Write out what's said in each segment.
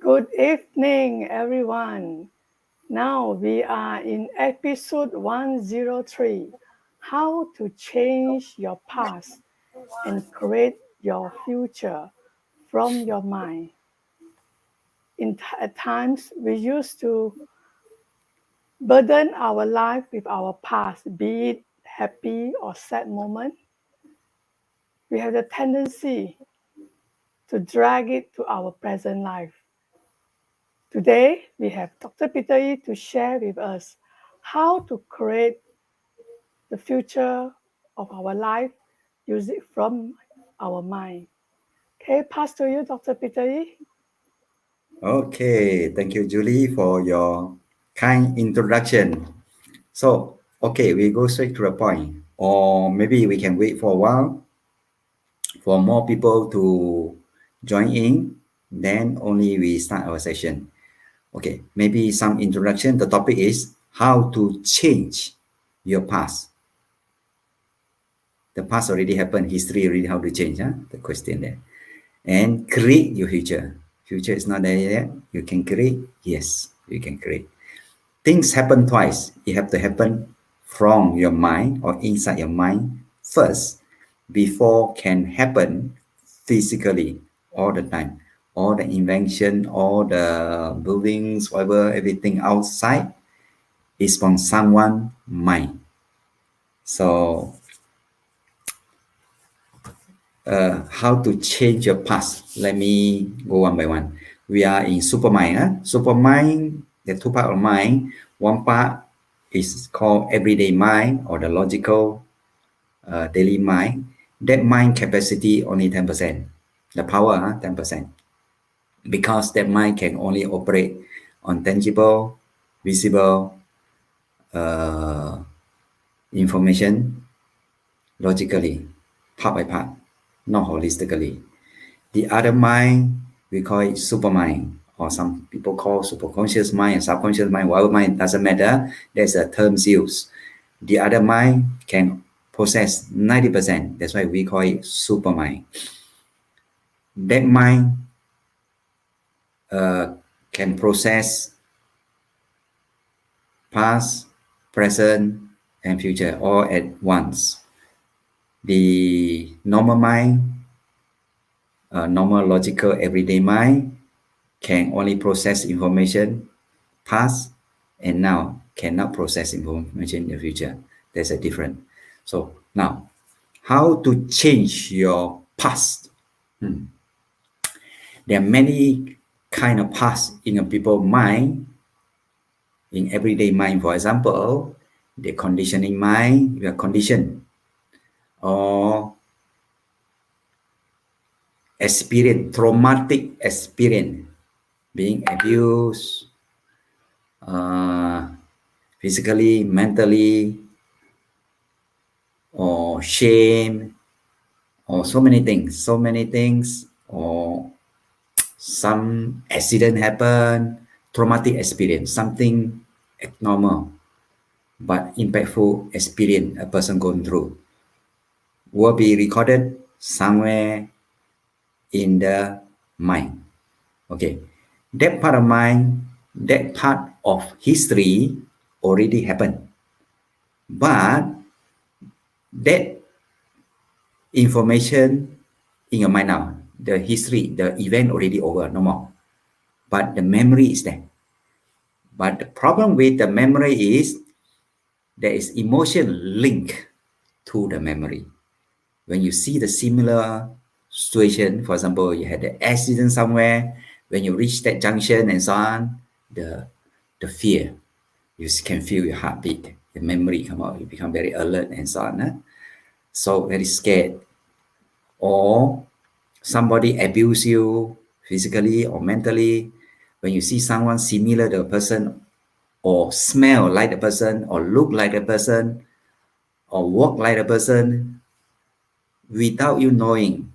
Good evening, everyone. Now we are in episode 103, How to Change Your Past and Create Your Future from Your Mind. At times, we used to burden our life with our past, be it happy or sad moment. We have the tendency to drag it to our present life. Today, we have Dr. Peter Yi to share with us how to create the future of our life using from our mind. Okay, pass to you, Dr. Peter Yi. Okay, thank you, Julie, for your kind introduction. So, okay, we go straight to the point, or maybe we can wait for a while for more people to join in. Then only we start our session. Okay, maybe some introduction. The topic is how to change your past. The past already happened, history already how to change, huh? The question there. And create your future. Future is not there yet. You can create? Yes, you can create. Things happen twice. It have to happen from your mind or inside your mind first before can happen physically all the time. All the invention, all the buildings, whatever, everything outside is from someone's mind. So how to change your past. Let me go one by one. We are in supermind. Supermind, the two parts of mind. One part is called everyday mind or the logical daily mind. That mind capacity only 10%. The power 10%. Because that mind can only operate on tangible, visible information logically, part by part, not holistically. The other mind, we call it supermind, or some people call superconscious mind and subconscious mind, whatever mind, doesn't matter. There's a terms used. The other mind can process 90%. That's why we call it supermind. That mind can process past, present, and future all at once. The normal mind, normal logical everyday mind can only process information past and now, cannot process information in the future. There's a difference. So now, how to change your past? There are many kind of past in a people's mind, in everyday mind. For example, the conditioning mind, you are conditioned, or experience, traumatic experience, being abused, physically, mentally, or shame, or so many things, or some accident happen, traumatic experience, something abnormal but impactful experience a person going through will be recorded somewhere in the mind. Okay, that part of mind, that part of history already happened, but that information in your mind now, the history, the event already over, no more, but the memory is there. But the problem with the memory is there is emotion link to the memory. When you see the similar situation, for example, you had an accident somewhere, when you reach that junction and so on, the fear, you can feel your heartbeat, the memory come out, you become very alert and so on. So very scared. Or somebody abuse you physically or mentally, when you see someone similar to a person, or smell like the person, or look like the person, or walk like the person, without you knowing,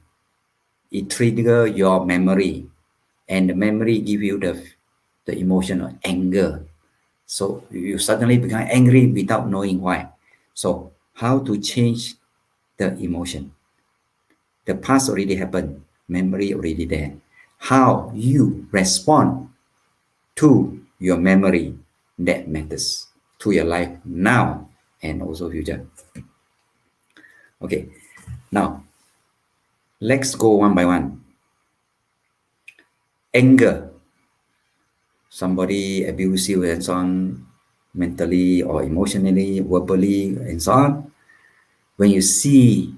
it trigger your memory, and the memory give you the emotion of anger. So you suddenly become angry without knowing why. So how to change the emotion? The past already happened, memory already there. how you respond to your memory that matters to your life now and also future. Okay, now let's go one by one. Anger, somebody abuse you and so on, mentally or emotionally, verbally, and so on. When you see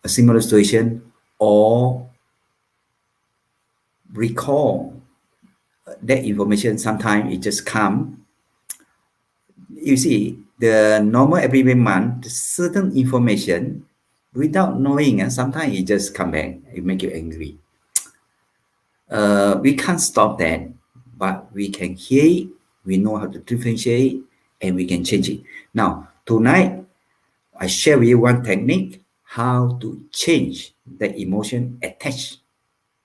a similar situation or recall that information, sometimes it just come. You see, the normal every month, certain information without knowing, and sometimes it just come back, it make you angry. We can't stop that, but we can hear it, we know how to differentiate, and we can change it. Now, tonight, I share with you one technique how to change the emotion attached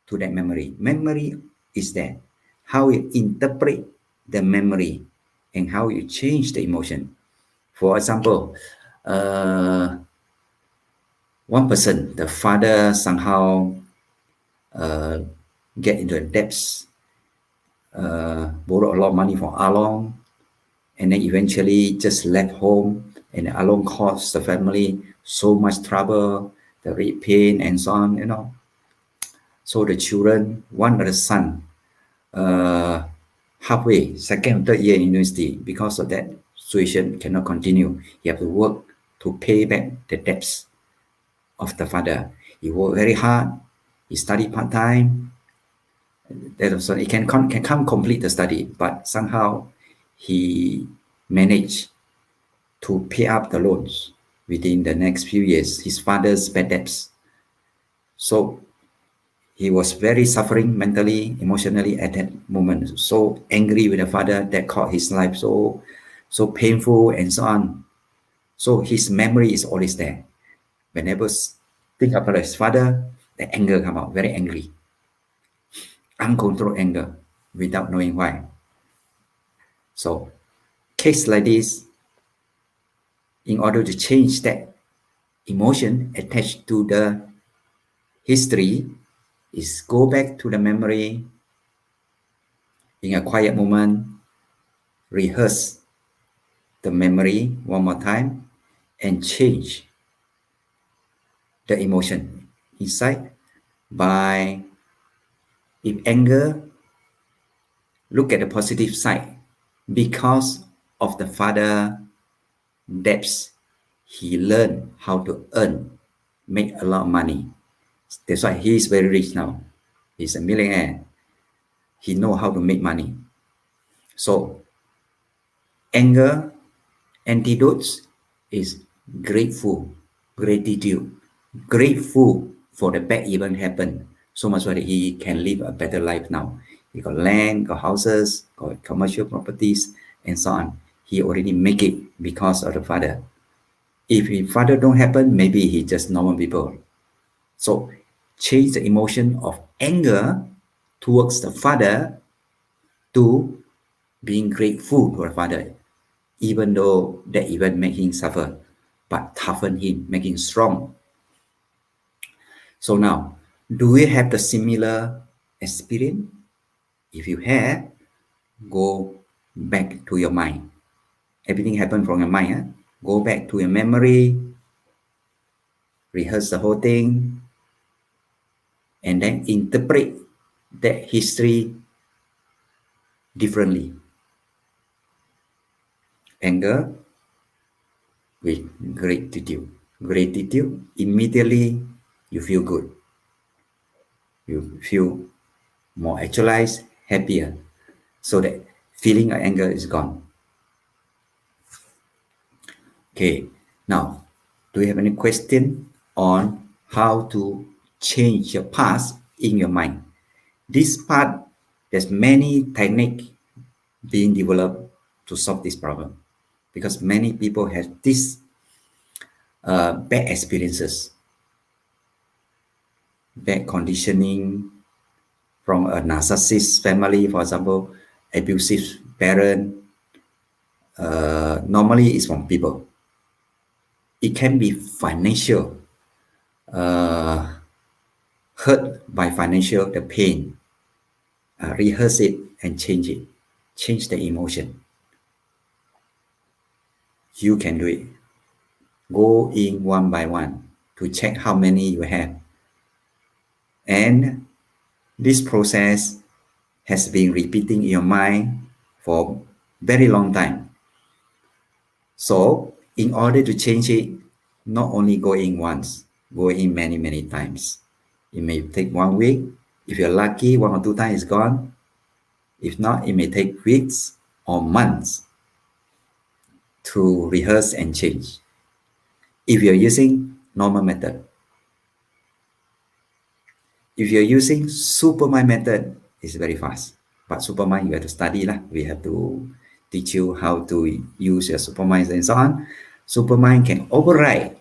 to that memory. Memory is that how you interpret the memory and how you change the emotion. For example, uh, one person, the father somehow uh, get into the debts, borrow a lot of money from Along, and then eventually just left home, and Along caused the family so much trouble, the rate pain and so on, you know. So the children, one of the son, uh, halfway, second or third year in university, because of that situation cannot continue. He have to work to pay back the debts of the father. He worked very hard. He studied part time. That also he can come complete the study, but somehow he managed to pay up the loans within the next few years. His father's bad debts. So he was very suffering mentally, emotionally at that moment. So angry with the father that caught his life so painful and so on. So his memory is always there. Whenever think about his father, the anger come out, very angry, uncontrolled anger without knowing why. So case like this, in order to change that emotion attached to the history, is go back to the memory in a quiet moment, rehearse the memory one more time, and change the emotion inside by, if anger, look at the positive side. Because of the father debts, he learned how to earn, make a lot of money. That's why he is very rich now. He's a millionaire. He know how to make money. So anger antidotes is gratitude, grateful for the bad event happened. So much that he can live a better life now. He got land, got houses, got commercial properties, and so on. He already make it because of the father. If his father don't happen, maybe he just normal people. So change the emotion of anger towards the father to being grateful to the father, even though that event made him suffer, but toughen him, make him strong. So now, do we have the similar experience? If you have, go back to your mind. Everything happened from your mind. Go back to your memory, rehearse the whole thing, and then interpret that history differently. Anger with gratitude. Gratitude, immediately you feel good. You feel more actualized, happier. So that feeling of anger is gone. Okay, now, do you have any question on how to change your past in your mind? This part, there's many techniques being developed to solve this problem because many people have this bad experiences, bad conditioning from a narcissist family, for example, abusive parent. Normally, it's from people. It can be financial, hurt by financial, the pain. rehearse it and change it. Change the emotion. You can do it. Go in one by one to check how many you have. And this process has been repeating in your mind for very long time. So in order to change it, not only go in once, go in many, many times. It may take 1 week. If you're lucky, 1 or 2 times is gone. If not, it may take weeks or months to rehearse and change. If you're using normal method, if you're using supermind method, it's very fast. But supermind, you have to study lah. We have to teach you how to use your supermind and so on. Supermind can override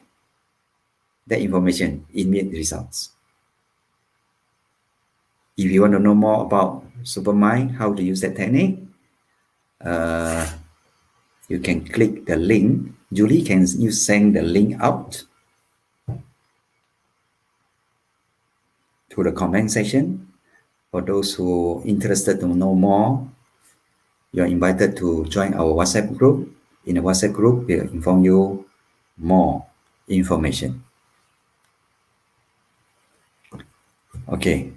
that information, immediate results. If you want to know more about supermind, how to use that technique, you can click the link. Julie, can you send the link out to the comment section? For those who are interested to know more, you're invited to join our WhatsApp group. In the WhatsApp group, we'll inform you more information. Okay.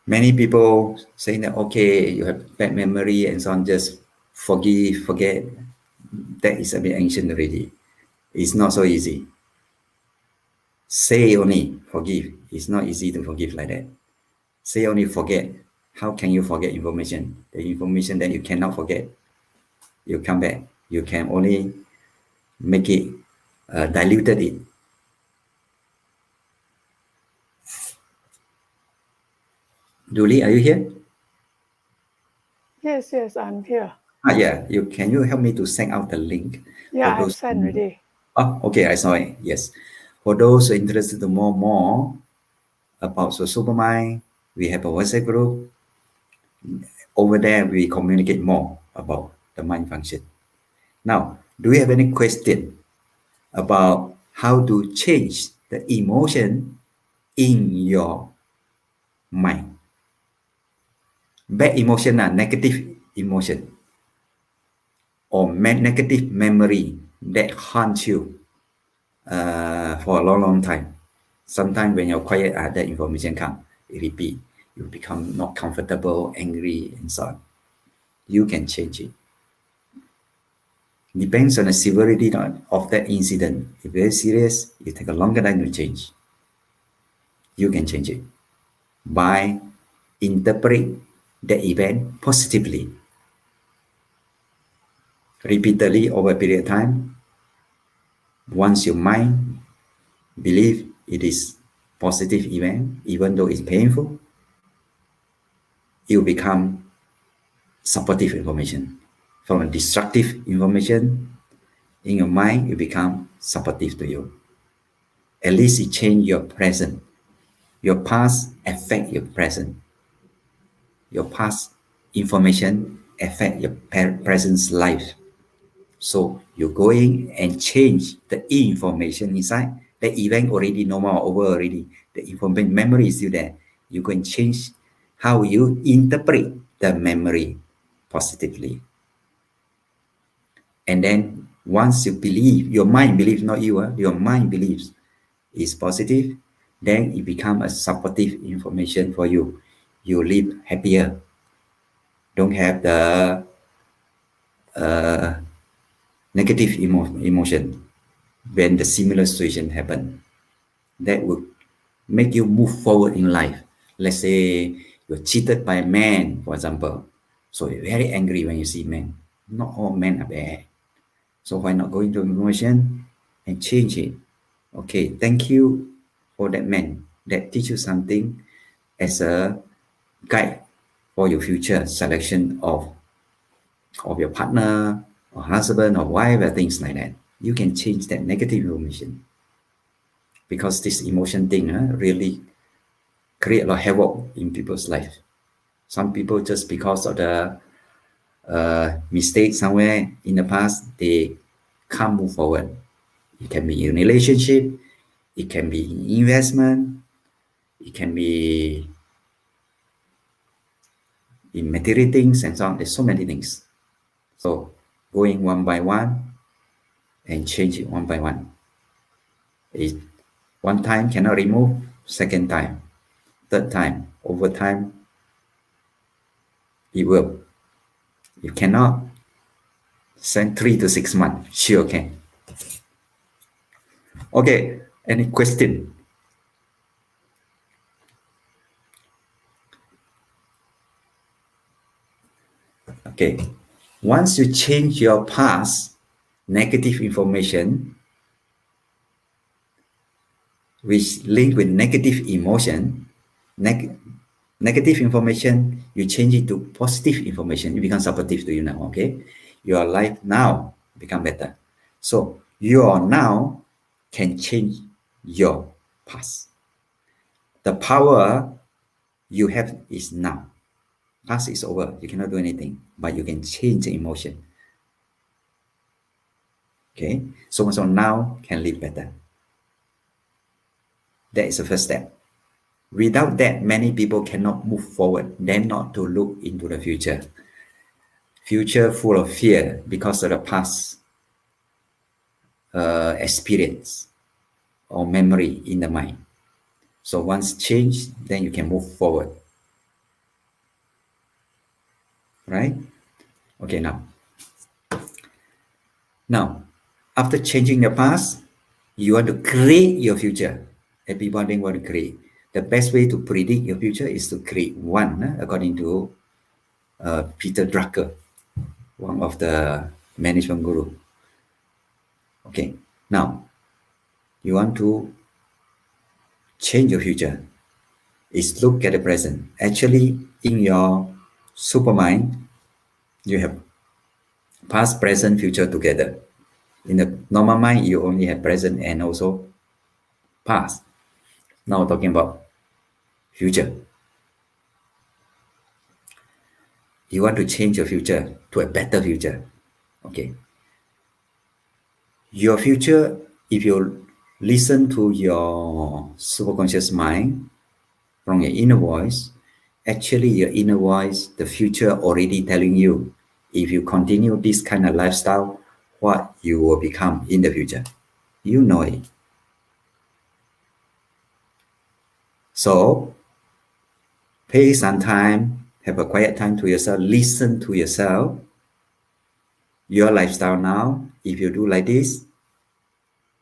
Many people saying that, okay, you have bad memory and so on, just forgive, forget. That is a bit ancient already. It's not so easy. Say only forgive. It's not easy to forgive like that. Say only forget. How can you forget information? The information that you cannot forget, you come back. You can only make it diluted it. Julie, are you here? Yes, I'm here. Yeah. Can you help me to send out the link? Yeah, for I've those sent already. Oh, okay, I saw it. Yes. For those who are interested to know more about Supermind, we have a WhatsApp group. Over there, we communicate more about the mind function. Now, do you have any question about how to change the emotion in your mind? Bad emotion are negative emotion or negative memory that haunts you for a long, long time. Sometimes when you're quiet, that information comes, it repeat. You become not comfortable, angry, and so on. You can change it. Depends on the severity of that incident. If very serious, it take a longer time to change. You can change it by interpret the event positively. Repeatedly over a period of time, once your mind believe it is positive event, even though it's painful, it will become supportive information. From a destructive information in your mind, it become supportive to you. At least it change your present. Your past affect your present. Your past information affect your present life. So you go in and change the information inside. The event already normal over already. The information memory is still there. You can change how you interpret the memory positively. And then once you believe, your mind believes, not you, your mind believes is positive, then it becomes a supportive information for you. You live happier. Don't have the negative emotion when the similar situation happen. That would make you move forward in life. Let's say you're cheated by a man, for example. So you're very angry when you see men. Not all men are bad. So why not go into emotion and change it? Okay, thank you for that man that teach you something as a guide for your future selection of your partner or husband or wife or things like that. You can change that negative emotion because this emotion thing really create a lot of havoc in people's life. Some people just because of the mistake somewhere in the past, they can't move forward. It can be in relationship, it can be in investment, it can be in material things and so on. There's so many things. So going one by one and change it one by one. It, one time cannot remove, second time, third time, over time, it will. You cannot send 3 to 6 months, sure can. Okay, any question? Okay, once you change your past negative information, which link with negative emotion, negative information, you change it to positive information, it becomes supportive to you now, okay? Your life now become better. So your now can change your past. The power you have is now. Past is over, you cannot do anything, but you can change the emotion. Okay, so now can live better. That is the first step. Without that, many people cannot move forward, then not to look into the future. Future full of fear because of the past experience or memory in the mind. So once changed, then you can move forward. Right? Okay, now, after changing the past, you want to create your future. Everybody want to create. The best way to predict your future is to create one, according to Peter Drucker, one of the management guru. Okay, now you want to change your future. Is look at the present. Actually, in your supermind, you have past, present, future together. In the normal mind, you only have present and also past. Now we're talking about future. You want to change your future to a better future. Okay. Your future, if you listen to your superconscious mind from your inner voice, actually your inner voice, the future already telling you, if you continue this kind of lifestyle, what you will become in the future. You know it. So pay some time, have a quiet time to yourself, listen to yourself, your lifestyle now. If you do like this,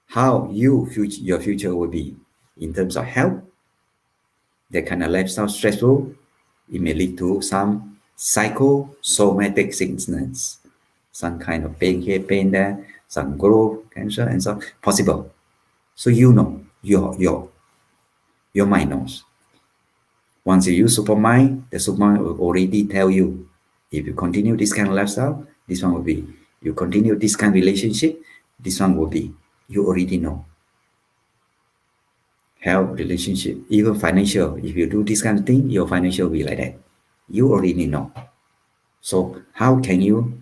how your future will be in terms of health. That kind of lifestyle stressful, it may lead to some psychosomatic sickness, some kind of pain here, pain there, some growth, cancer, and so on. Possible. So you know, your mind knows. Once you use supermind, the supermind will already tell you, if you continue this kind of lifestyle, this one will be. You continue this kind of relationship, this one will be. You already know. Health, relationship, even financial. If you do this kind of thing, your financial will be like that. You already know. So how can you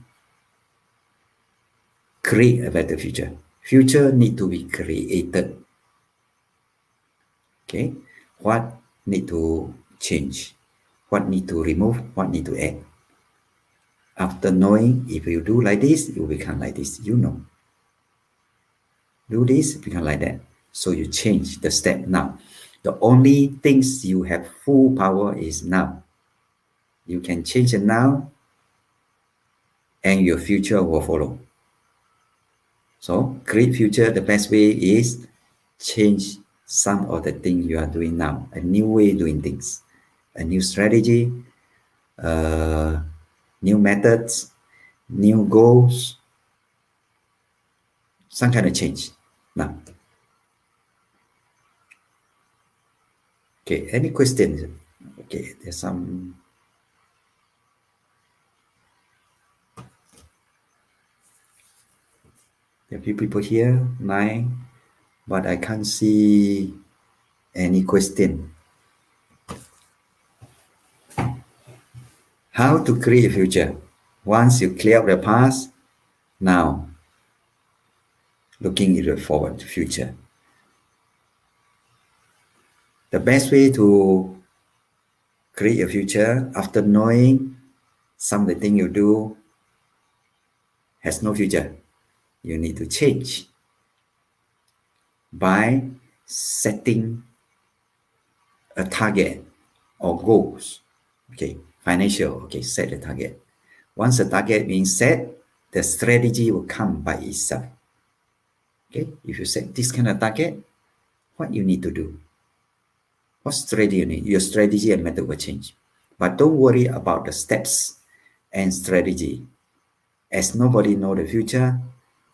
create a better future? Future need to be created. Okay, what need to change? What need to remove? What need to add? After knowing, if you do like this, you become like this. You know. Do this, become like that. So you change the step now. The only things you have full power is now. You can change it now, and your future will follow. So create future, the best way is change some of the things you are doing now, a new way of doing things, a new strategy, new methods, new goals, some kind of change. Now, okay, any questions? Okay, there's some. There are few people here, 9, but I can't see any question. How to create a future? Once you clear up the past, now looking into the forward future. The best way to create your future after knowing some of the thing you do has no future. You need to change by setting a target or goals. Okay, financial. Okay, set the target. Once the target being set, the strategy will come by itself. Okay, if you set this kind of target, what you need to do? What strategy you need? Your strategy and method will change. But don't worry about the steps and strategy. As nobody know the future,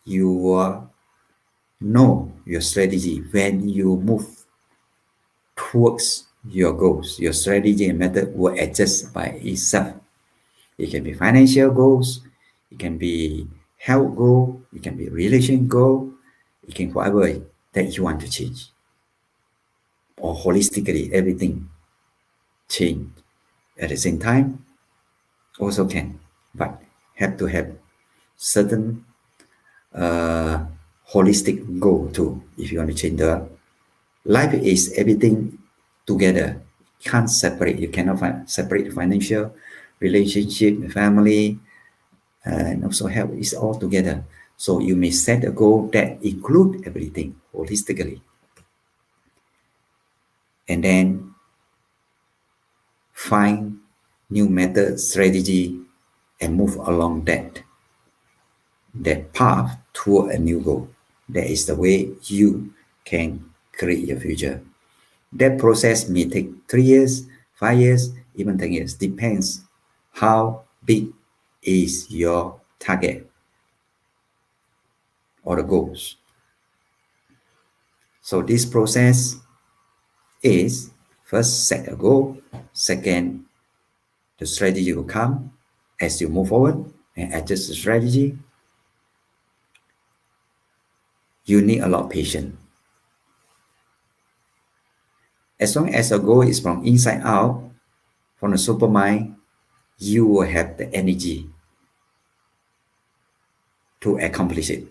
you will know your strategy when you move towards your goals. Your strategy and method will adjust by itself. It can be financial goals, it can be health goal, it can be relation goal, it can whatever that you want to change. Or holistically, everything change at the same time also can, but have to have certain uh, holistic goal too. If you want to change the life is everything together. Can't separate. You cannot separate financial, relationship, family, and also health is all together. So you may set a goal that include everything holistically, and then find new method, strategy, and move along that path toward a new goal. That is the way you can create your future. That process may take 3 years, 5 years, even 10 years. Depends how big is your target or the goals. So this process is first set a goal, second the strategy will come as you move forward and adjust the strategy. You need a lot of patience. As long as the goal is from inside out, from the supermind, you will have the energy to accomplish it.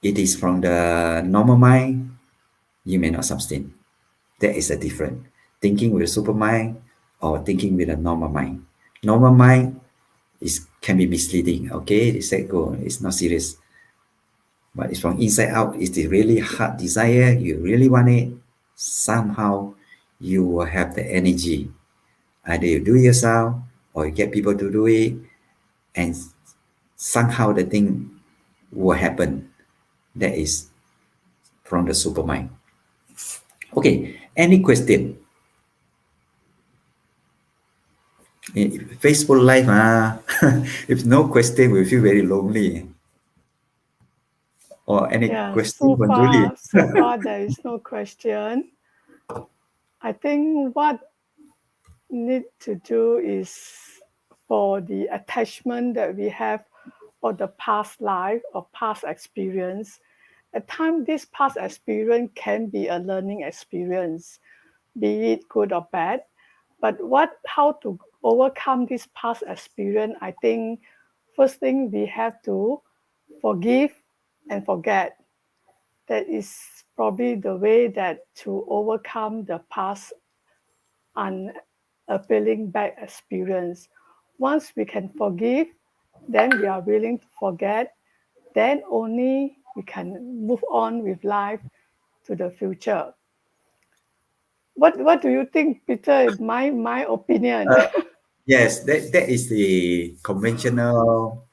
It is from the normal mind, you may not sustain. There is a difference. Thinking with a supermind or thinking with a normal mind. Normal mind can be misleading. Okay, they say go, it's not serious. But it's from inside out. It's the really hard desire. You really want it. Somehow you will have the energy. Either you do it yourself or you get people to do it, and somehow the thing will happen. That is from the supermind. Okay, any question? Facebook Live, if no question, we feel very lonely. Or any Yeah, question from Julie? so far there is no question. I think what need to do is for the attachment that we have or the past life or past experience. At times, this past experience can be a learning experience, be it good or bad. But how to overcome this past experience? I think first thing we have to forgive and forget. That is probably the way that to overcome the past unappealing bad experience. Once we can forgive, then we are willing to forget, then only we can move on with life to the future. What do you think, Peter? My opinion. Yes, that is the conventional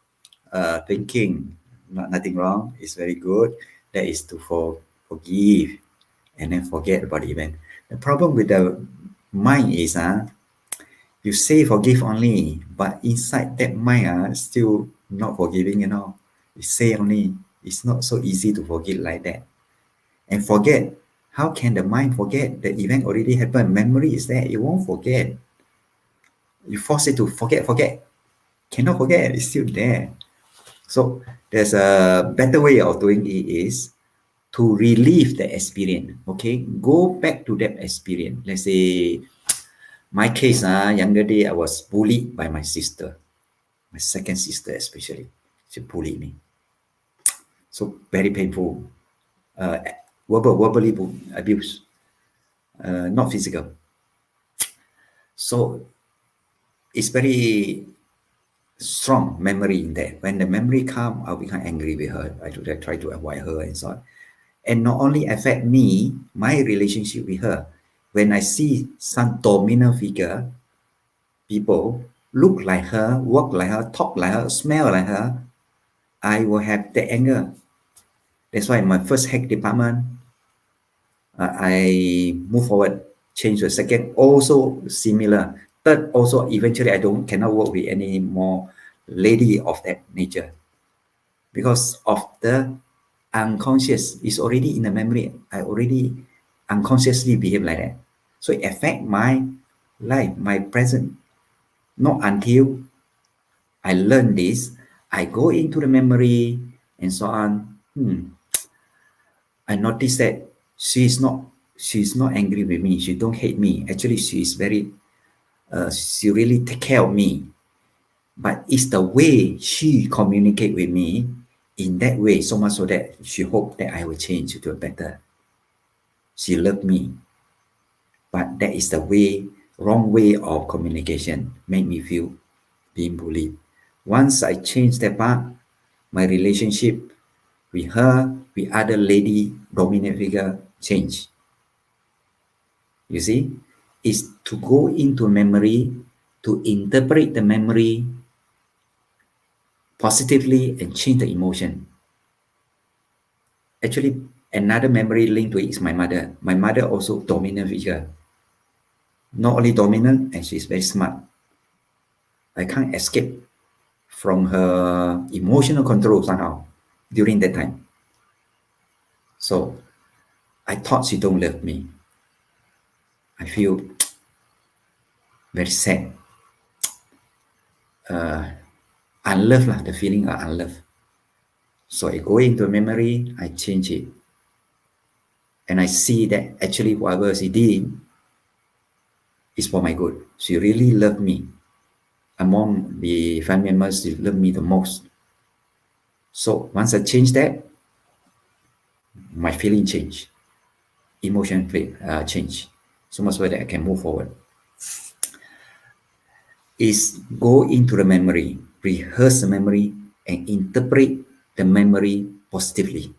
thinking. Nothing wrong. It's very good. That is to forgive and then forget about the event. The problem with the mind is you say forgive only, but inside that mind still not forgiving, You say only. It's not so easy to forgive like that. And forget. How can the mind forget? The event already happened. Memory is there. It won't forget. You force it to forget. Cannot forget. It's still there. So there's a better way of doing it is to relive the experience. Okay, go back to that experience. Let's say my case, younger day, I was bullied by my sister, my second sister especially. She bullied me. So very painful. Uh, verbally abuse, not physical. So it's very strong memory in that. When the memory come, I'll become angry with her. I try to avoid her and so on. And not only affect me, my relationship with her. When I see some dominant figure, people look like her, walk like her, talk like her, smell like her, I will have the anger. That's why my first hack department, I move forward, change to a second, also similar. Third, also eventually I don't cannot work with any more lady of that nature because of the unconscious. It's already in the memory. I already unconsciously behave like that. So it affect my life, my present. Not until I learn this, I go into the memory and so on. I noticed that she's not angry with me. She don't hate me. Actually, she's very she really take care of me. But it's the way she communicate with me in that way, so much so that she hope that I will change to a better. She loved me, but that is the way, wrong way of communication, make me feel being bullied. Once I change that part, my relationship with her, with other lady, dominant figure, change. You see, is to go into memory, to interpret the memory positively and change the emotion. Actually, another memory linked to it is my mother. My mother also dominant figure. Not only dominant, and she's very smart. I can't escape from her emotional control somehow during that time. So I thought she don't love me. I feel very sad, unloved lah, the feeling of unloved. So I go into memory, I change it. And I see that actually whatever she did is for my good. She really loved me. Among the family members, she loved me the most. So once I change that, my feeling change, emotion change. So much so that I can move forward. Is go into the memory, rehearse the memory, and interpret the memory positively.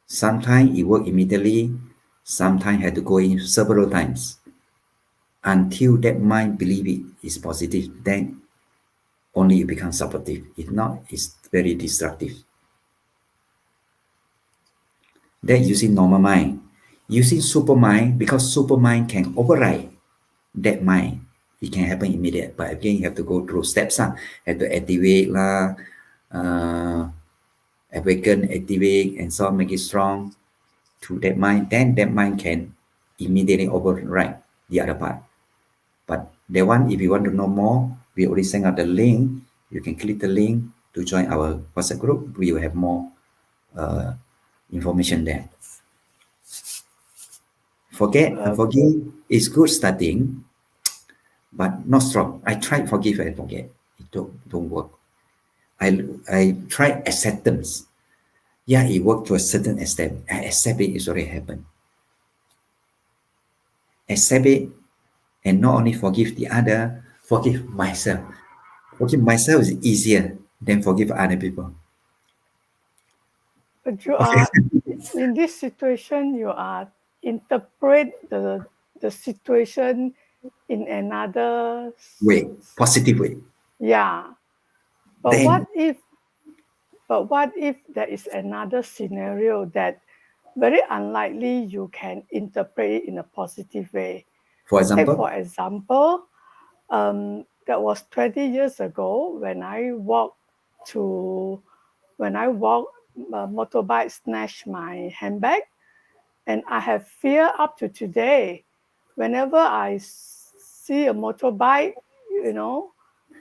Sometimes it work immediately, sometimes had to go in several times until that mind believe it is positive. Then only it becomes supportive. If not, it's very destructive. That using normal mind. Using super mind, because super mind can override that mind. It can happen immediate, but again, you have to go through steps. Have to activate lah, awaken, activate, and so on, make it strong to that mind. Then that mind can immediately override the other part. But the one, if you want to know more, we already sent out the link. You can click the link to join our WhatsApp group. We will have more information there. Forget and forgive is good starting, but not strong. I tried forgive and forget. It don't work. I tried acceptance. Yeah, it worked to a certain extent. I accept it, it's already happened. Accept it and not only forgive the other, forgive myself. Forgive myself is easier than forgive other people. But you Okay. are in this situation. You are interpret the situation in another. Way, positive way. Yeah. But Then, what if there is another scenario that very unlikely you can interpret it in a positive way? for Take example, for example, that was 20 years ago to when I walked a motorbike snatched my handbag, and I have fear up to today. Whenever I see a motorbike, you know,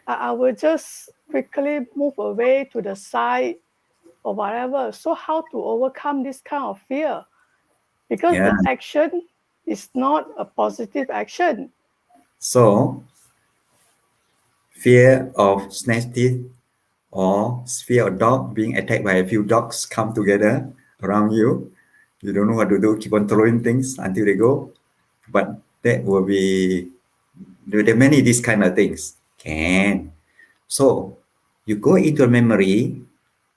I will just quickly move away to the side or whatever. So how to overcome this kind of fear? Because yeah. the action is not a positive action. So fear of snake teeth or fear of dog being attacked by a few dogs come together around you. You don't know what to do, keep on throwing things until they go. But that will be Do there many these kind of things? Can. So you go into a memory,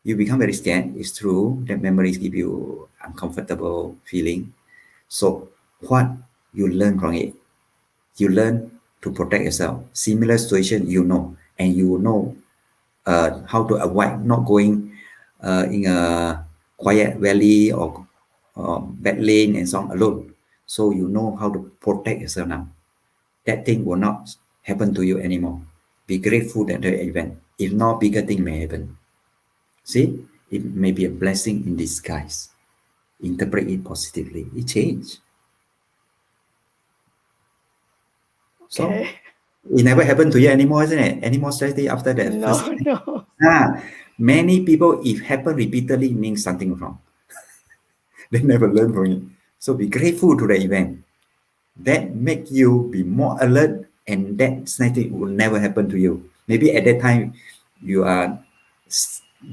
you become very scared. It's true that memories give you uncomfortable feeling. So what you learn from it? You learn to protect yourself. Similar situation, you know, and you know how to avoid not going in a quiet valley or bad lane and so on alone. So you know how to protect yourself now. That thing will not happen to you anymore. Be grateful that the event. If not, bigger thing may happen. See, it may be a blessing in disguise. Interpret it positively. It changed. So Okay. it never happened to you anymore, isn't it? Any more strategy after that first No, time? no. Many people, if happen repeatedly, means something wrong. They never learn from it. So be grateful to the event. That make you be more alert, and that something will never happen to you. Maybe at that time you are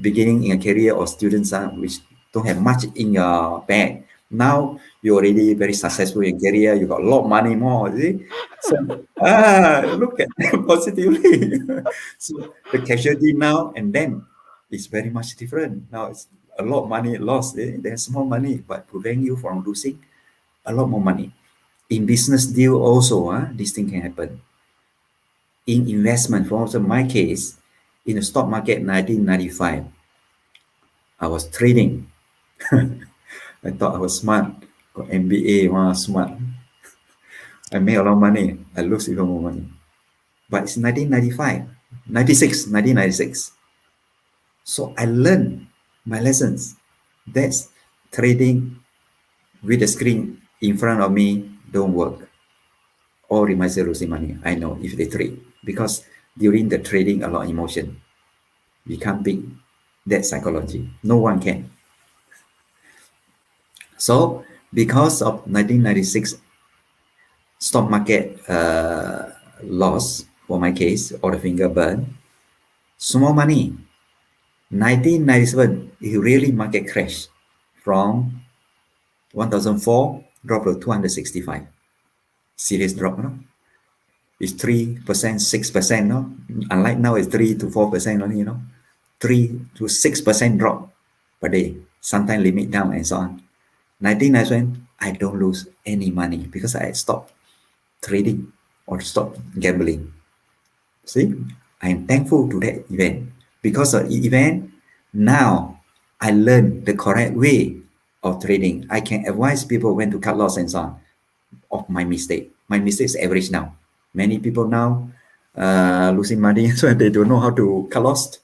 beginning in a career or students are which don't have much in your bag. Now you're already very successful in career, you got a lot of money more, you see. So look at them positively. So the casualty now and then is very much different. Now it's a lot of money lost. There's more money, but prevent you from losing a lot more money. In business deal also, this thing can happen. In investment, for example, my case, in the stock market 1995, I was trading. I thought I was smart, got MBA, wow, smart. I made a lot of money. I lose even more money. But it's 1995, 96, 1996. So I learned my lessons. That's trading with the screen in front of me don't work. All reminds you losing money. I know if they trade because during the trading, a lot of emotion. We can't beat that psychology. No one can. So because of 1996 stock market loss for my case, or the finger burn, small money. 1997, it really market crash from 1004 drop to 265. Serious drop, no? It's 3%, 6%, no? Unlike now, it's 3 to 4% only, 3 to 6% drop per day, sometimes limit down and so on. 1997, I don't lose any money because I stopped trading or stopped gambling. See, I am thankful to that event. Because of the event, now I learned the correct way of trading. I can advise people when to cut loss and so on of my mistake. My mistake is average now. Many people now losing money, so they don't know how to cut loss.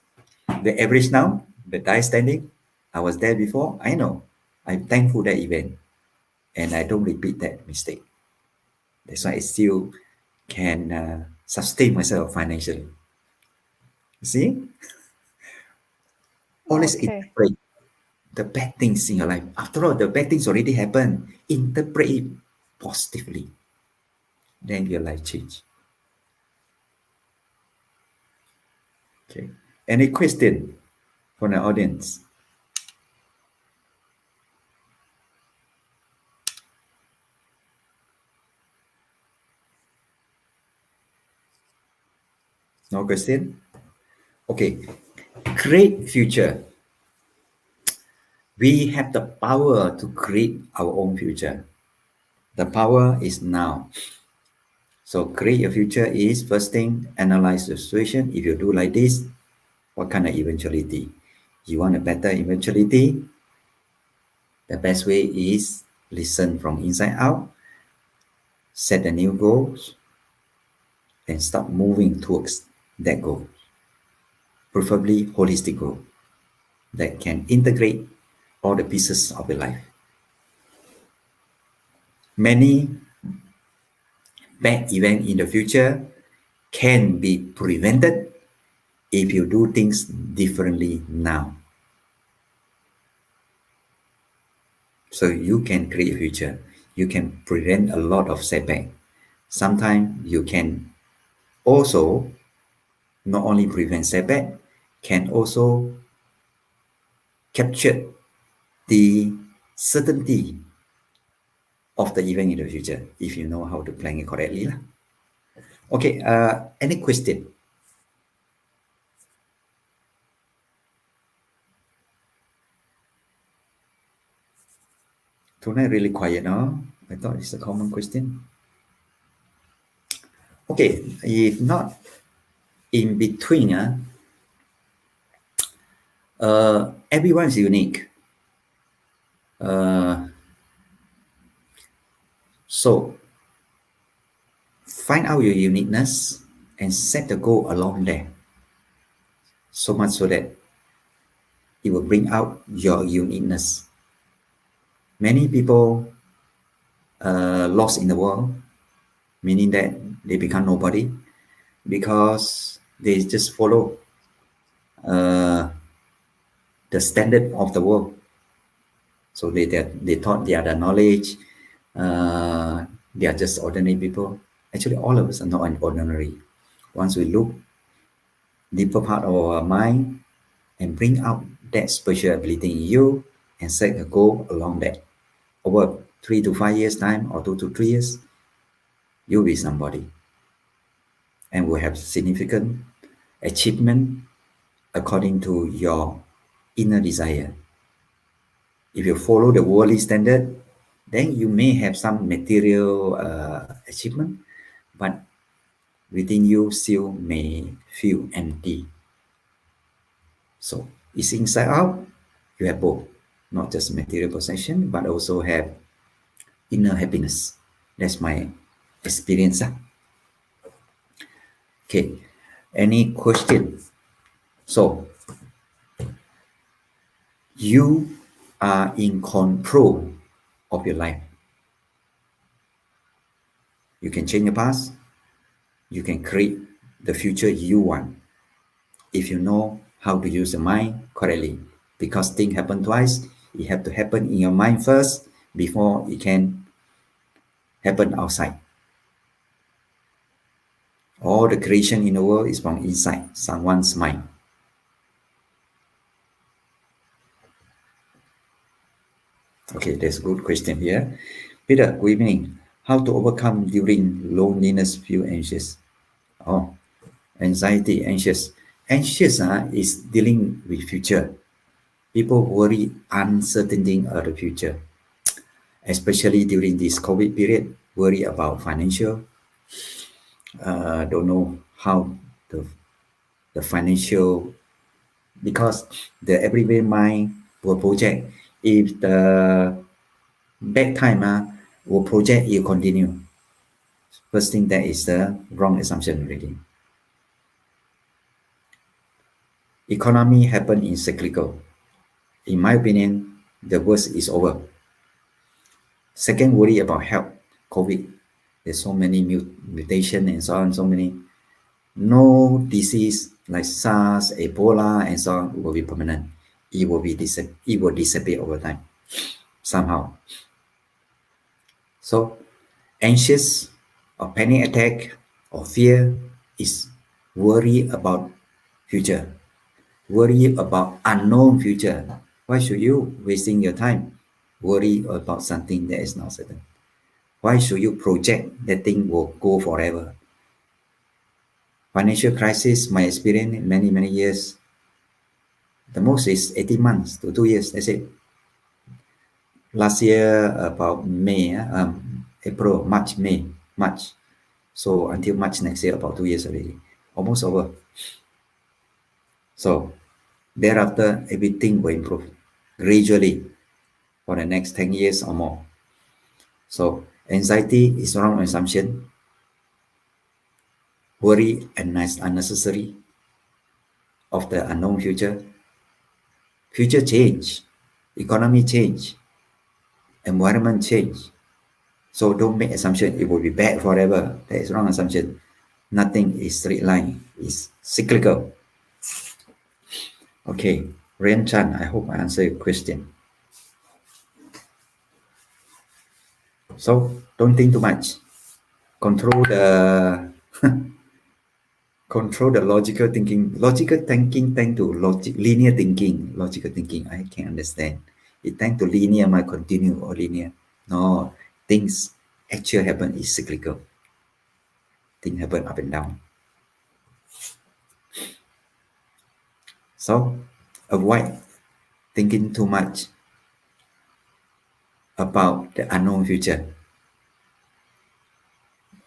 The average now, the die standing, I was there before. I know. I'm thankful that event, and I don't repeat that mistake. That's why I still can sustain myself financially. See, always Okay. interpret the bad things in your life. After all, the bad things already happened. Interpret it positively. Then your life change. Okay. Any question from the audience? No question? Okay. Create future. We have the power to create our own future. The power is now. So create your future is first thing, analyze the situation. If you do like this, what kind of eventuality? You want a better eventuality? The best way is listen from inside out, set the new goals, and start moving towards that goal. Preferably holistic goal that can integrate all the pieces of your life. Many bad events in the future can be prevented if you do things differently now. So you can create a future. You can prevent a lot of setback. Sometimes you can also not only prevent setback, can also capture the certainty of the event in the future if you know how to plan it correctly. Okay, any question? Tonight really quiet, no? I thought it's a common question. Okay, if not in between, everyone is unique. Uh, so find out your uniqueness and set the goal along there. So much so that it will bring out your uniqueness. Many people lost in the world, meaning that they become nobody because they just follow uh, the standard of the world. So they thought they are the knowledge. They are just ordinary people. Actually, all of us are not ordinary. Once we look deeper part of our mind and bring out that special ability in you and set a goal along that. Over 3 to 5 years time or 2 to 3 years, you'll be somebody and will have significant achievement according to your inner desire. If you follow the worldly standard, then you may have some material achievement, but within you still may feel empty. So it's inside out, you have both, not just material possession, but also have inner happiness. That's my experience. Okay, any question? So you are in control of your life. You can change the past. You can create the future you want if you know how to use the mind correctly. Because things happen twice, it have to happen in your mind first before it can happen outside. All the creation in the world is from inside someone's mind. Okay, that's a good question here. Peter, good evening. How to overcome during loneliness, feel anxious? Oh, anxiety, anxious. Anxious is dealing with future. People worry uncertainty of the future, especially during this COVID period, worry about financial, don't know how the financial, because the everyday mind will project. If the bad time will project, you continue. First thing, that is the wrong assumption already. Economy happen in cyclical. In my opinion, the worst is over. Second, worry about health, COVID. There's so many mutation and so on, so many. No disease like SARS, Ebola, and so on will be permanent. It will disappear over time somehow. So anxious or panic attack or fear is worry about future, worry about unknown future. Why should you wasting your time worry about something that is not certain? Why should you project that thing will go forever? Financial crisis, my experience, many years, the most is 18 months to 2 years. That's it. Last year, about May, April, March, May, March. So until March next year, about 2 years already. Almost over. So thereafter, everything will improve gradually for the next 10 years or more. So anxiety is wrong assumption. Worry and unnecessary of the unknown future. Future change, economy change, environment change. So don't make assumption it will be bad forever. That is wrong assumption. Nothing is straight line. It's cyclical. Okay, Rian Chan, I hope I answer your question. So don't think too much. Control the control the logical thinking. Logical thinking tend to linear thinking. Logical thinking, I can understand. It tend to linear, might continue or linear. No, things actually happen is cyclical. things happen up and down. So avoid thinking too much about the unknown future.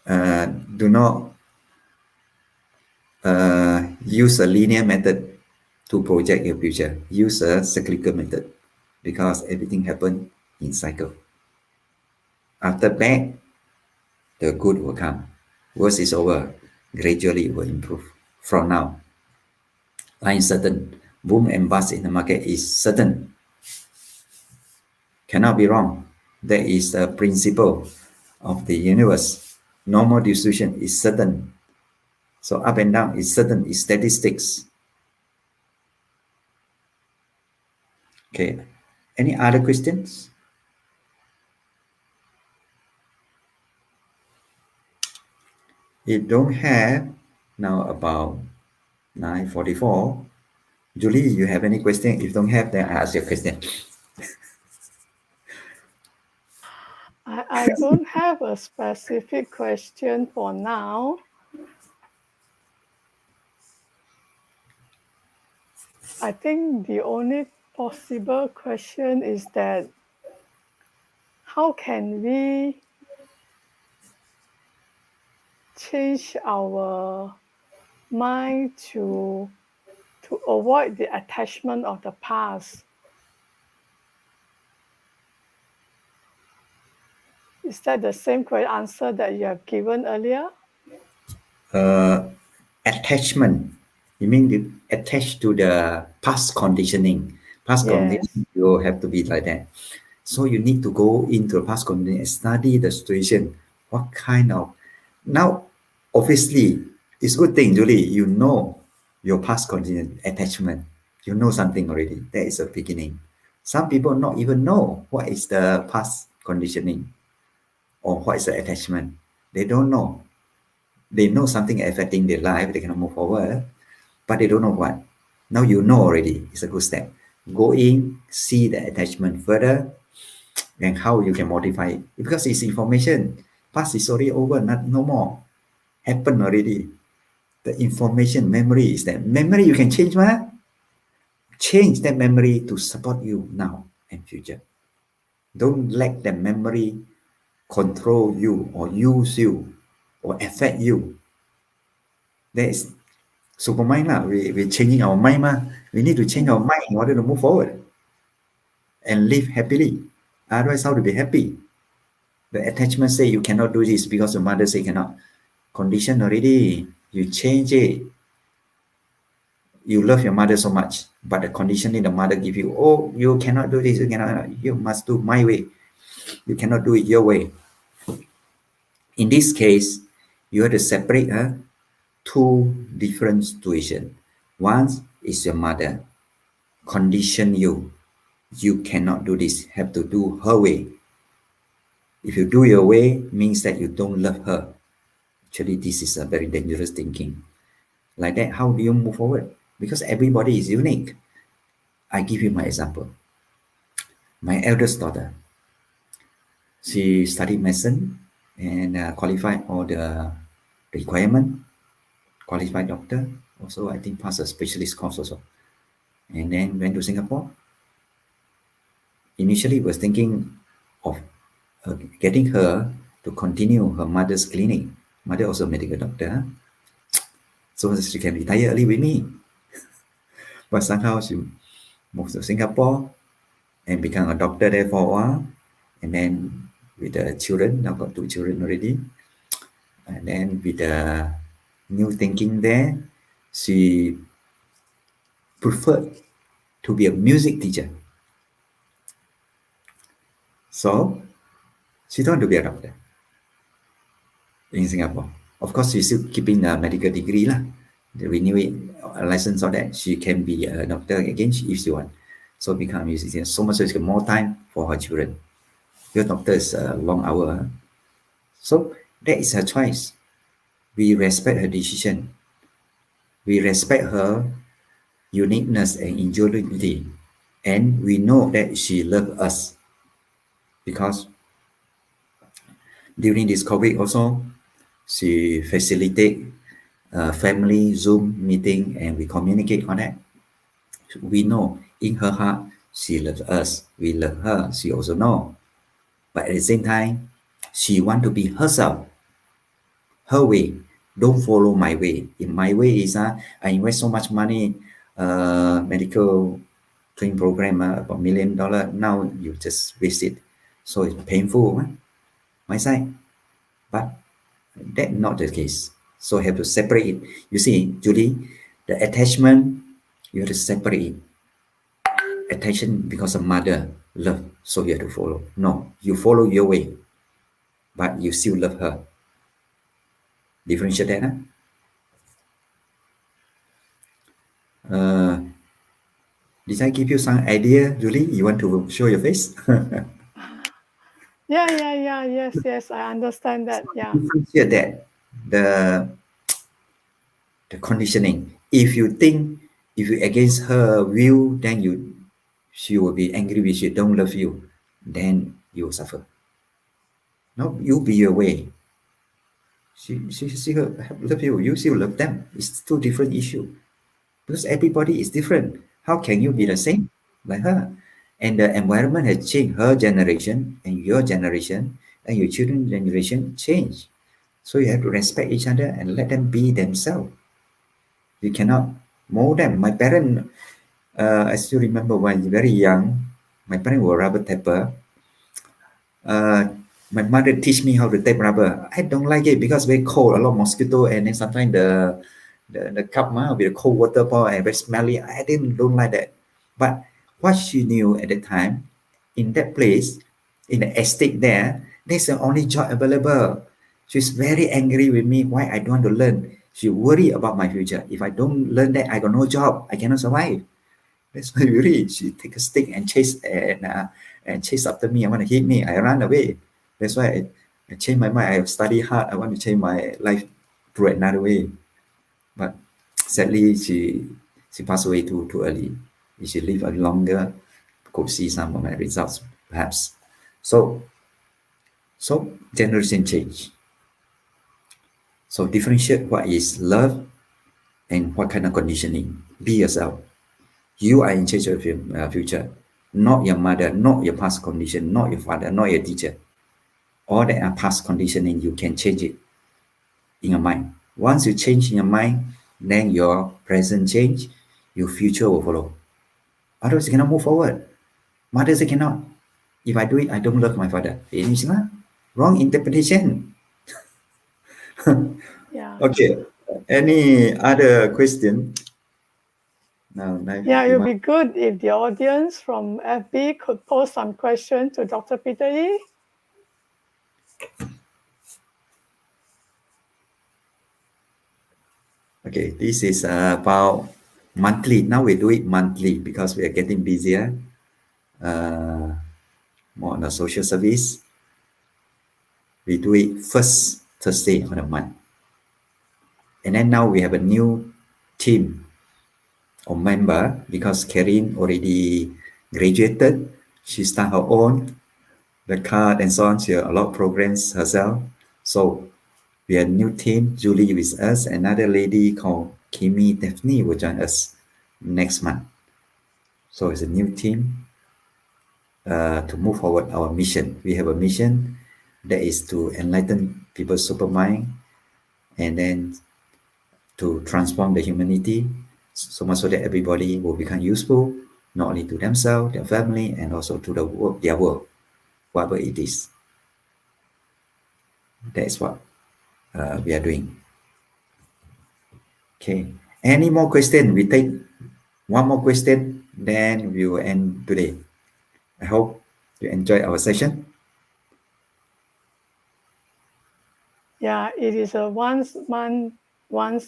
Do not use a linear method to project your future. Use a cyclical method because everything happens in cycle. After bad, the good will come. Worst is over. Gradually it will improve. From now, uncertain. Boom and bust in the market is certain. Cannot be wrong. That is the principle of the universe. Normal distribution is certain. So up and down is certain, is statistics. Okay. Any other questions? If don't have, now about 9:44. Julie, you have any question? If don't have, then I ask your question. I don't have a specific question for now. I think the only possible question is that how can we change our mind to avoid the attachment of the past? Is that the same answer that you have given earlier? Attachment. You mean you attach to the past conditioning. Past Yes. conditioning, you have to be like that. So you need to go into the past conditioning and study the situation. What kind of now obviously it's a good thing, Julie. You know your past conditioning attachment. You know something already. That is a beginning. Some people not even know what is the past conditioning or what is the attachment. They don't know. They know something affecting their life, they cannot move forward, but they don't know what. Now you know already, it's a good step. Go in, see the attachment further, and how you can modify it. Because it's information. Past is already over, not no more. Happened already. The information, memory is that. Memory you can change, man. Change that memory to support you now and future. Don't let the memory control you or use you or affect you. That is supermind lah. We're changing our mind ma. We need to change our mind in order to move forward and live happily. Otherwise, how to be happy? The attachment say you cannot do this because your mother say cannot. Condition already. You change it. You love your mother so much, but the conditioning the mother give you, oh, you cannot do this, you cannot, you must do my way. You cannot do it your way. In this case, you have to separate two different situations. One is your mother condition you. You cannot do this, have to do her way. If you do your way, means that you don't love her. Actually, this is a very dangerous thinking. Like that, how do you move forward? Because everybody is unique. I give you my example. My eldest daughter, she studied medicine and qualified all the requirement, qualified doctor. Also, I think passed a specialist course also. And then went to Singapore. Initially, was thinking of getting her to continue her mother's clinic. Mother also a medical doctor, so she can retire early with me. But somehow she moved to Singapore and become a doctor there for a while. And then with the children, now got two children already. And then with the new thinking there, she preferred to be a music teacher. So she don't want to be a doctor in Singapore. Of course, she's still keeping the medical degree lah. The renew it, a license or that she can be a doctor again if she want. So become a musician. So much so she get more time for her children. Your doctor is a long hour. So that is her choice. We respect her decision. We respect her uniqueness and individuality. And we know that she loves us. Because during this COVID also, She facilitate family Zoom meeting and we communicate on that. We know in her heart she loves us. We love her. She also know. But at the same time, she want to be herself, her way. Don't follow my way. In my way is I invest so much money, medical training program about $1 million. Now you just waste it. So it's painful, my side. But that not the case. So have to separate it. You see, Julie, the attachment, you have to separate it. Attention because of mother love, so you have to follow. No, you follow your way, but you still love her. Differentiate that, huh? Did I give you some idea, Julie? You want to show your face? Yes, I understand that. Yeah. Differentiate that. The the conditioning. If you think if you against her will, then she will be angry with you, don't love you, then you will suffer. No, you be your way. She love you, you still love them. It's two different issue. Because everybody is different. How can you be the Yes. same like her? And the environment has changed. Her generation and your generation and your children's generation change. So you have to respect each other and let them be themselves. You cannot mold them. My parent, I still remember when very young, my parents were rubber tapper. Uh, my mother teach me how to tape rubber. I don't like it because very cold, a lot of mosquito, and then sometimes the cup will be the cold water pour and very smelly. I didn't don't like that. But what she knew at the time, in that place, in the estate there, there's the only job available. She's very angry with me. Why I don't want to learn? She worry about my future. If I don't learn that, I got no job. I cannot survive. That's why really she take a stick and chase after me. I want to hit me. I run away. That's why I change my mind. I study hard. I want to change my life through another way. But sadly, she passed away too early. If she lived longer, could see some of my results perhaps. So generation change. So differentiate what is love and what kind of conditioning. Be yourself. You are in charge of your future, not your mother, not your past condition, not your father, not your teacher. All that are past conditioning, you can change it in your mind. Once you change in your mind, then your present change, your future will follow. Otherwise, you cannot move forward. Mother say cannot. If I do it, I don't love my father. Finish lah. Wrong interpretation. Yeah. Okay. Any other question? Now, Yeah, it would be good if the audience from FB could post some questions to Dr. Peter Yi. okay, this is about monthly. Now we do it monthly because we are getting busier. More on the social service. We do it first Thursday of the month. And then now we have a new team or member because Karin already graduated. She start her own, the card and so on. She has a lot of programs herself. So we have a new team, Julie with us. Another lady called Kimi Daphne will join us next month. So it's a new team to move forward our mission. We have a mission that is to enlighten people's super mind and then to transform the humanity so much so that everybody will become useful, not only to themselves, their family, and also to the world, their world, whatever it is. That is what we are doing. Okay. Any more question? We take one more question, then we will end today. I hope you enjoy our session. Yeah, it is a once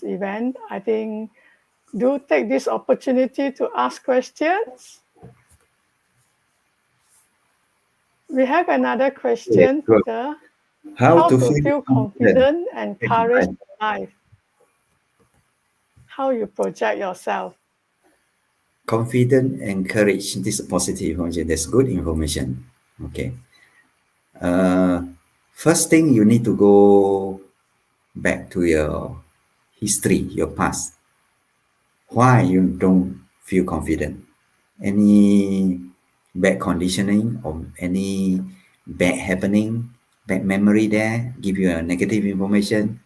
event. I think do take this opportunity to ask questions. We have another Okay, question, good. Peter. How How to to feel feel confident? confident and courage in life? How you project yourself? Confident and courage. This is positive information. That's good information. Okay. First thing you need to go back to your history, your past. Why you don't feel confident? Any bad conditioning or any bad happening, bad memory there, give you a negative information,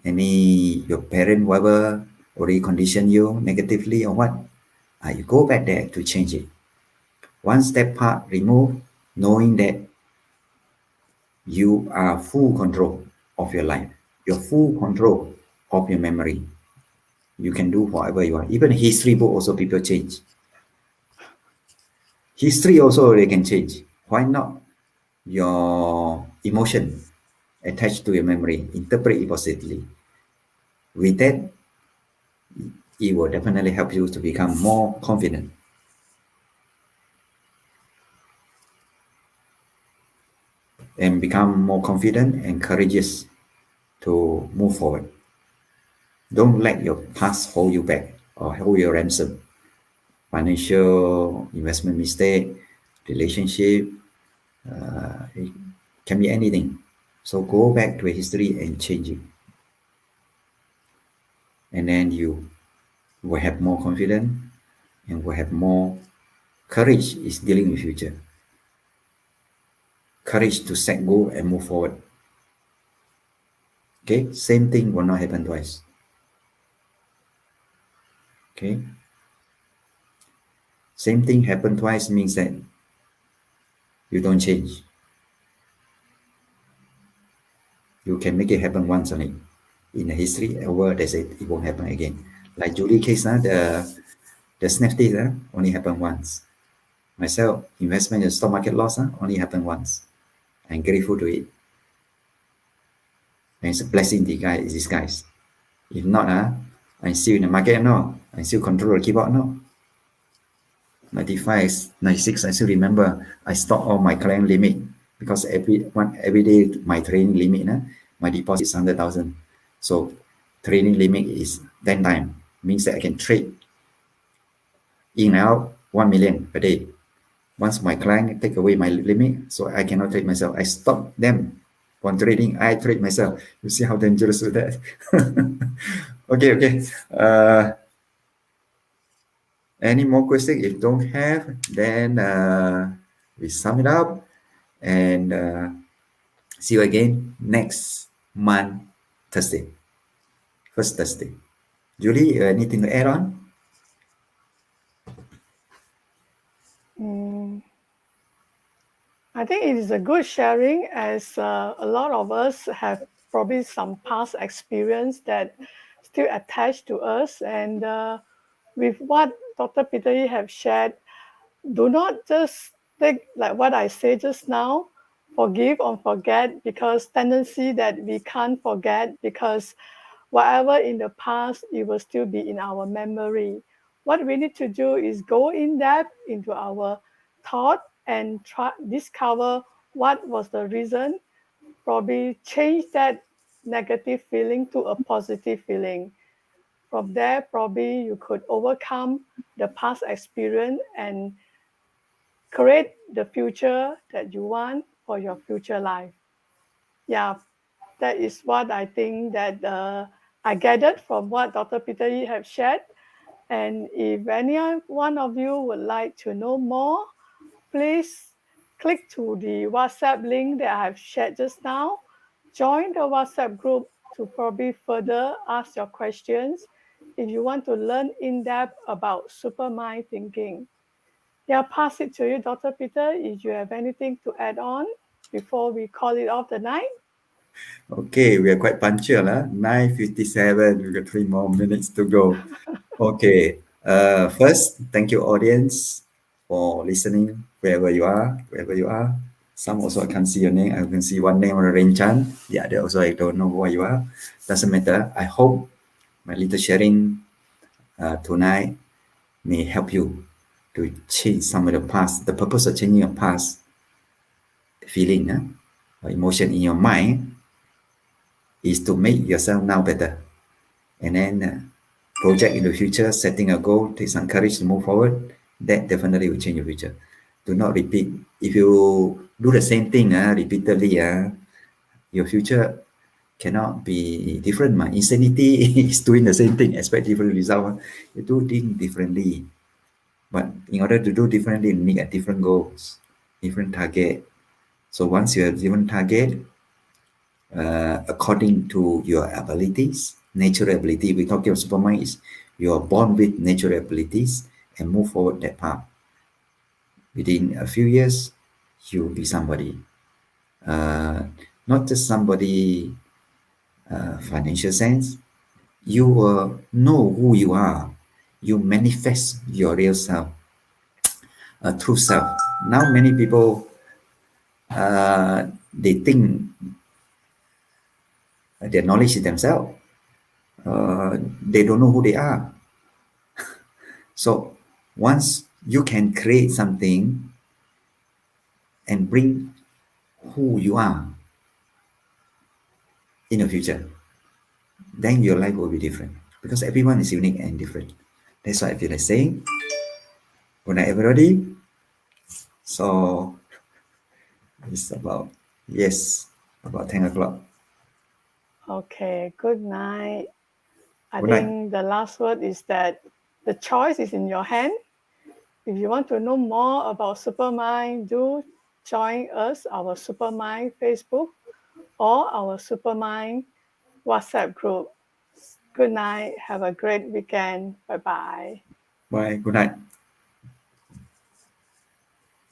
any your parent whatever already condition you negatively or what, you go back there to change it. Once that part remove, knowing that you are full control of your life, you're full control of your memory, you can do whatever you want. Even history book also people change. History also they can change. Why not? Your emotion attached to your memory, interpret it positively. With that, it will definitely help you to become more confident and become more confident and courageous to move forward. Don't let your past hold you back or hold your ransom. Financial investment mistake, relationship, it can be anything. So go back to a history and change it. And then you will have more confidence and will have more courage is dealing with future. Courage to set goal and move forward. Okay, same thing will not happen twice. Okay, same thing happen twice means that you don't change. You can make it happen once only. In the history, over they say it won't happen again. Like Julie case, the snap test only happened once. Myself, investment in the stock market loss only happened once. I'm grateful to it. And it's a blessing in disguise. If not, I'm still in the market now. I still control the keyboard now. 95, 96, I still remember I stopped all my client limit because every day my training limit, my deposit is 100,000. So training limit is 10 times. Means that I can trade in and out 1 million per day. Once my client take away my limit, so I cannot trade myself. I stop them from trading. I trade myself. You see how dangerous is that? Okay. Any more questions? If don't have, then we sum it up and see you again next month, Thursday. First Thursday. Julie, anything to add on? I think it is a good sharing as a lot of us have probably some past experience that still attached to us. And with what Dr. Peter Yi have shared, do not just take like what I say just now, forgive or forget, because tendency that we can't forget because whatever in the past, it will still be in our memory. What we need to do is go in depth into our thought and try discover what was the reason, probably change that negative feeling to a positive feeling. From there, probably you could overcome the past experience and create the future that you want for your future life. Yeah, that is what I think that I gathered from what Dr. Peter Yi have shared. And if any one of you would like to know more, please click to the WhatsApp link that I have shared just now. Join the WhatsApp group to probably further ask your questions if you want to learn in depth about supermind thinking. Yeah, pass it to you, Dr. Peter, if you have anything to add on before we call it off the night. Okay, we are quite punctual, 9:57. We got 3 more minutes to go. Okay. First, thank you, audience, for listening wherever you are. Some also I can't see your name. I can see one name on Rain Chan. The other also I don't know who you are. Doesn't matter. I hope my little sharing tonight may help you to change some of the past. The purpose of changing your past feeling, or emotion in your mind is to make yourself now better. And then project in the future, setting a goal, take some courage to move forward. That definitely will change your future. Do not repeat. If you do the same thing repeatedly, your future cannot be different. Insanity is doing the same thing, expect different result. You do things differently. But in order to do differently, you need a different goals, different target. So once you have different target, according to your abilities, natural ability, we talk about supermind is you are born with natural abilities and move forward that path. Within a few years, you will be somebody. Uh, Not just somebody financial sense, you will know who you are. You manifest your real self, true self. Now many people they think their knowledge is themselves. They don't know who they are. So once you can create something and bring who you are in the future, then your life will be different because everyone is unique and different. That's why I feel like saying, good night, everybody. So it's about, yes, about 10 o'clock. Okay, good night. I Good night. think the last word is that the choice is in your hand. If you want to know more about Supermind, do join us, our Supermind Facebook or our Supermind WhatsApp group. Good night. Have a great weekend. Bye bye. Bye. Good night.